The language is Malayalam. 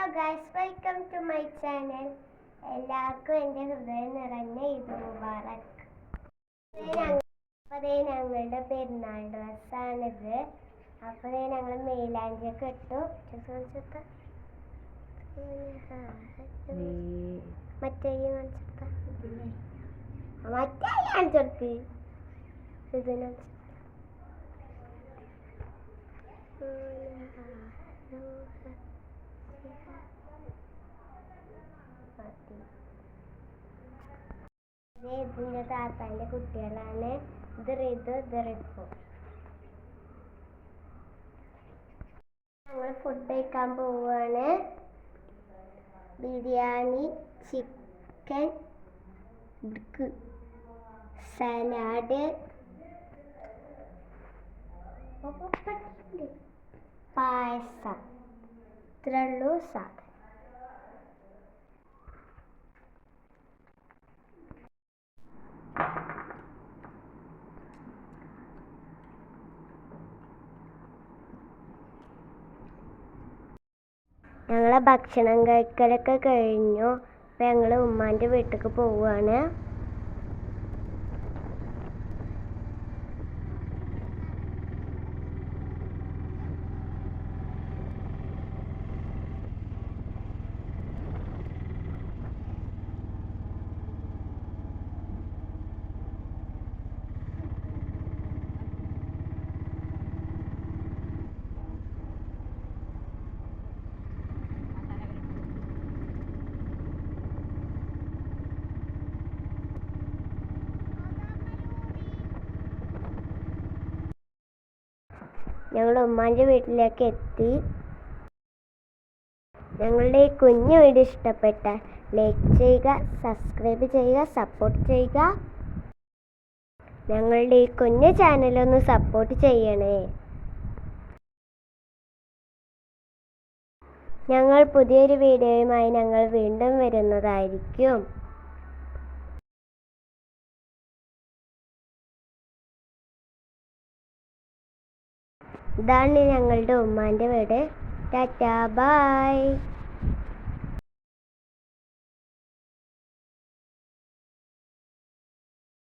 Hello guys, welcome to my channel. എല്ലാവർക്കും എൻ്റെ ഹൃദയം നിറഞ്ഞ ഈദ് മുബാറക്. അതേ ഞങ്ങളുടെ പെരുന്നാൾ ഡ്രസ്സാണിത്. അപ്പോൾ ഞങ്ങൾ മെയിലാഞ്ചിയൊക്കെ ഇട്ടു. മറ്റേ കാണിച്ചെടുത്ത് ഇതിനെ ഇതിൻ്റെ താത്താൻ്റെ കുട്ടികളാണ്. ഇത് റിതു, ഇത് റിപ്പു. ഞങ്ങൾ ഫുഡ് കഴിക്കാൻ പോവുകയാണ്. ബിരിയാണി, ചിക്കൻ, സലാഡ്, പായസം, ഇത്രയുള്ളൂ സാധനം. ഞങ്ങളെ ഭക്ഷണം കഴിക്കലൊക്കെ കഴിഞ്ഞു. അപ്പം ഞങ്ങൾ ഉമ്മാൻ്റെ വീട്ടിലേക്ക് പോവുകയാണ്. ഞങ്ങൾ ഉമ്മാൻ്റെ വീട്ടിലേക്ക് എത്തി. ഞങ്ങളുടെ ഈ കുഞ്ഞു വീഡിയോ ഇഷ്ടപ്പെട്ടാൽ ലൈക്ക് ചെയ്യുക, സബ്സ്ക്രൈബ് ചെയ്യുക, സപ്പോർട്ട് ചെയ്യുക. ഞങ്ങളുടെ ഈ കുഞ്ഞു ചാനലൊന്ന് സപ്പോർട്ട് ചെയ്യണേ. ഞങ്ങൾ പുതിയൊരു വീഡിയോയുമായി ഞങ്ങൾ വീണ്ടും വരുന്നതായിരിക്കും. ഇതാണ് ഞങ്ങളുടെ ഉമ്മാൻ്റെ വീട്. ടാറ്റാ, ബൈ.